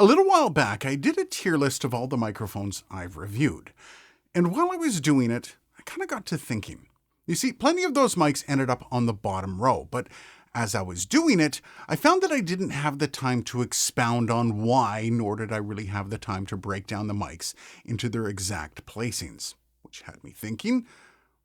A little while back, I did a tier list of all the microphones I've reviewed. And while I was doing it, I kind of got to thinking. You see, plenty of those mics ended up on the bottom row, but as I was doing it, I found that I didn't have the time to expound on why, nor did I really have the time to break down the mics into their exact placings, which had me thinking,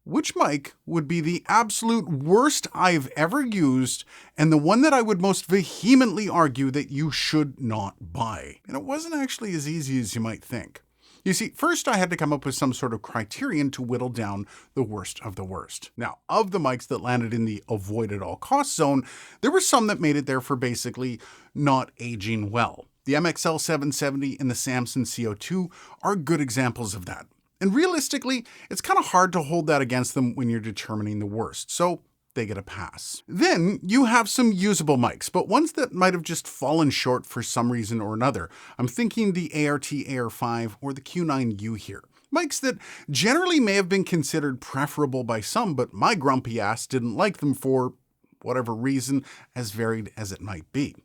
which mic would be the absolute worst I've ever used and the one that I would most vehemently argue that you should not buy? And it wasn't actually as easy as you might think. You see, first I had to come up with some sort of criterion to whittle down the worst of the worst. Now, of the mics that landed in the avoid at all cost zone, there were some that made it there for basically not aging well. The MXL 770 and the Samson CO2 are good examples of that. And realistically, it's kind of hard to hold that against them when you're determining the worst, so they get a pass. Then you have some usable mics, but ones that might have just fallen short for some reason or another. I'm thinking the ART AR5 or the Q9U here. Mics that generally may have been considered preferable by some, but my grumpy ass didn't like them for whatever reason, as varied as it might be.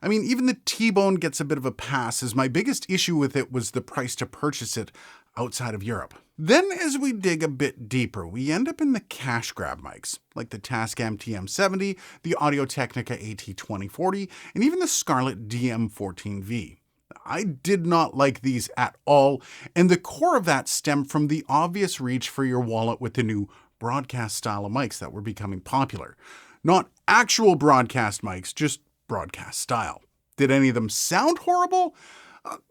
I mean, even the T-Bone gets a bit of a pass, as my biggest issue with it was the price to purchase it outside of Europe. Then as we dig a bit deeper, we end up in the cash grab mics, like the Tascam TM70, the Audio-Technica AT2040, and even the Scarlett DM14V. I did not like these at all, and the core of that stemmed from the obvious reach for your wallet with the new broadcast style of mics that were becoming popular. Not actual broadcast mics, just broadcast style. Did any of them sound horrible?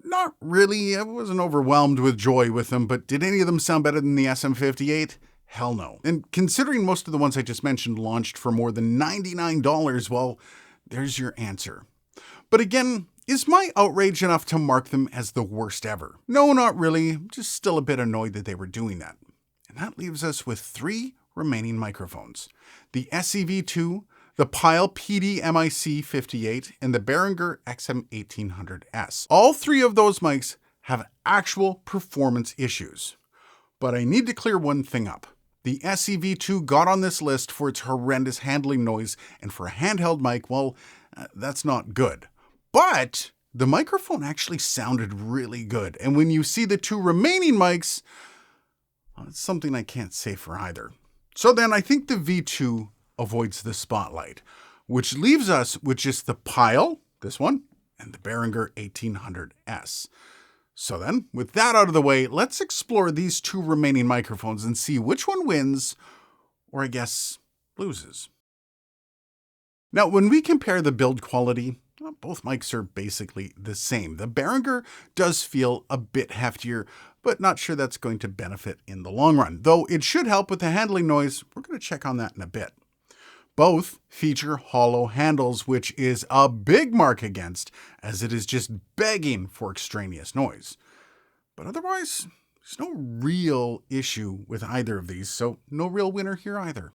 Not really. I wasn't overwhelmed with joy with them, but did any of them sound better than the SM58? Hell no. And considering most of the ones I just mentioned launched for more than $99, well, there's your answer. But again, is my outrage enough to mark them as the worst ever? No, not really. I'm just still a bit annoyed that they were doing that. And that leaves us with 3 remaining microphones. The SEV2, the Pyle PD-MIC58, and the Behringer XM1800S. All 3 of those mics have actual performance issues. But I need to clear one thing up. The SEV2 got on this list for its horrendous handling noise, and for a handheld mic, well, that's not good. But the microphone actually sounded really good, and when you see the 2 remaining mics, well, it's something I can't say for either. So then I think the V2 avoids the spotlight, which leaves us with just the Pyle, this one, and the Behringer 1800S. So then, with that out of the way, let's explore these 2 remaining microphones and see which one wins, or I guess, loses. Now, when we compare the build quality, well, both mics are basically the same. The Behringer does feel a bit heftier, but not sure that's going to benefit in the long run. Though it should help with the handling noise. We're going to check on that in a bit. Both feature hollow handles, which is a big mark against, as it is just begging for extraneous noise. But otherwise, there's no real issue with either of these, so no real winner here either.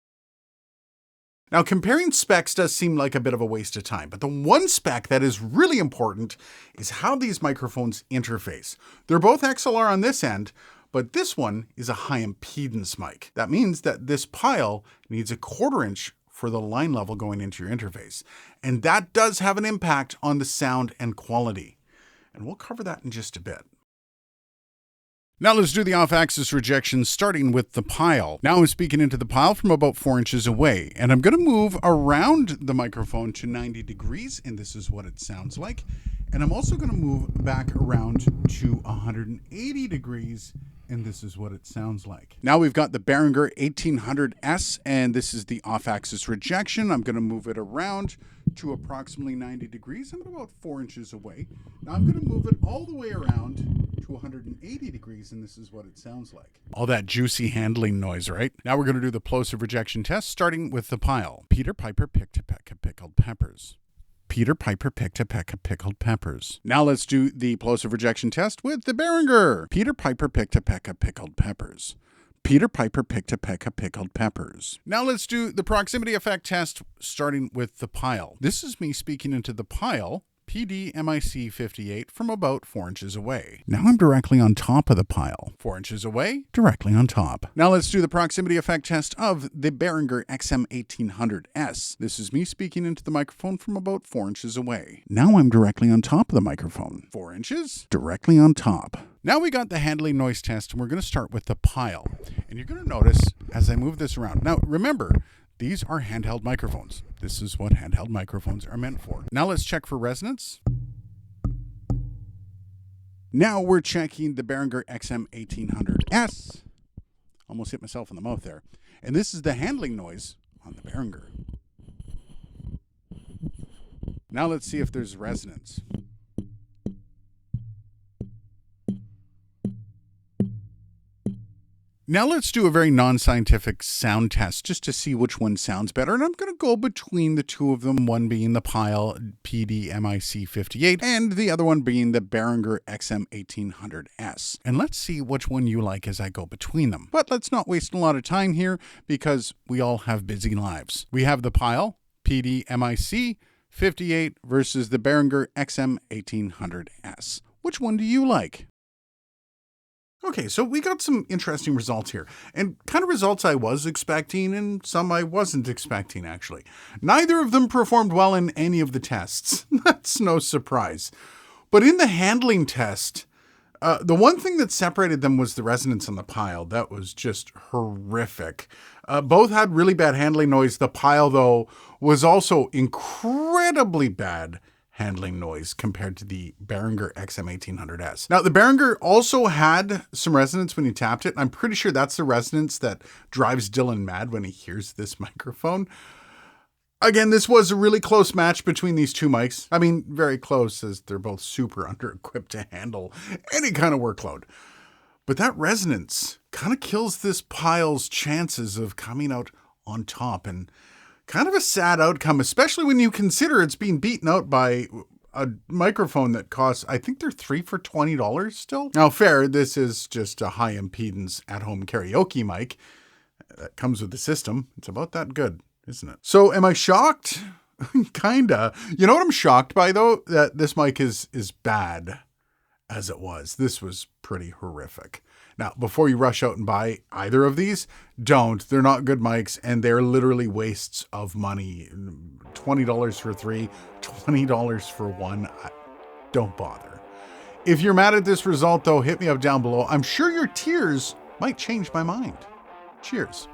Now, comparing specs does seem like a bit of a waste of time, but the one spec that is really important is how these microphones interface. They're both XLR on this end, but this one is a high impedance mic. That means that this Pyle needs a 1/4 inch for the line level going into your interface. And that does have an impact on the sound and quality. And we'll cover that in just a bit. Now let's do the off-axis rejection, starting with the Pyle. Now I'm speaking into the Pyle from about 4 inches away, and I'm going to move around the microphone to 90 degrees, and this is what it sounds like. And I'm also going to move back around to 180 degrees, and this is what it sounds like. Now we've got the Behringer 1800S, and this is the off-axis rejection. I'm going to move it around to approximately 90 degrees. I'm about 4 inches away. Now I'm going to move it all the way around to 180 degrees, and this is what it sounds like. All that juicy handling noise, right? Now we're going to do the plosive rejection test, starting with the Pyle. Peter Piper picked a peck of pickled peppers. Peter Piper picked a peck of pickled peppers. Now let's do the plosive rejection test with the Behringer. Peter Piper picked a peck of pickled peppers. Peter Piper picked a peck of pickled peppers. Now let's do the proximity effect test, starting with the Pyle. This is me speaking into the Pyle PDMIC58 from about 4 inches away. Now I'm directly on top of the pile. 4 inches away, directly on top. Now let's do the proximity effect test of the Behringer XM1800S. This is me speaking into the microphone from about 4 inches away. Now I'm directly on top of the microphone. 4 inches, directly on top. Now we got the handling noise test, and we're going to start with the pile. And you're going to notice as I move this around. Now remember, these are handheld microphones. This is what handheld microphones are meant for. Now let's check for resonance. Now we're checking the Behringer XM1800S. Almost hit myself in the mouth there. And this is the handling noise on the Behringer. Now let's see if there's resonance. Now let's do a very non-scientific sound test just to see which one sounds better. And I'm going to go between the two of them, one being the Pyle PDMIC58 and the other one being the Behringer XM1800S. And let's see which one you like as I go between them. But let's not waste a lot of time here because we all have busy lives. We have the Pyle PDMIC58 versus the Behringer XM1800S. Which one do you like? Okay, so we got some interesting results here, and kind of results I was expecting and some I wasn't expecting, actually. Neither of them performed well in any of the tests. That's no surprise. But in the handling test, the one thing that separated them was the resonance on the Pyle. That was just horrific. Both had really bad handling noise. The Pyle, though, was also incredibly bad handling noise compared to the Behringer XM1800S. Now, the Behringer also had some resonance when you tapped it. I'm pretty sure that's the resonance that drives Dylan mad when he hears this microphone. Again, this was a really close match between these two mics. I mean, very close as they're both super under-equipped to handle any kind of workload. But that resonance kind of kills this Pyle's chances of coming out on top, and kind of a sad outcome, especially when you consider it's being beaten out by a microphone that costs, I think they're 3 for $20 still. Now, fair, this is just a high impedance at-home karaoke mic that comes with the system. It's about that good, isn't it? So am I shocked? Kinda. You know what I'm shocked by, though? That this mic is bad as it was. This was pretty horrific. Now, before you rush out and buy either of these, don't. They're not good mics, and they're literally wastes of money. $20 for 3, $20 for 1. Don't bother. If you're mad at this result, though, hit me up down below. I'm sure your tears might change my mind. Cheers.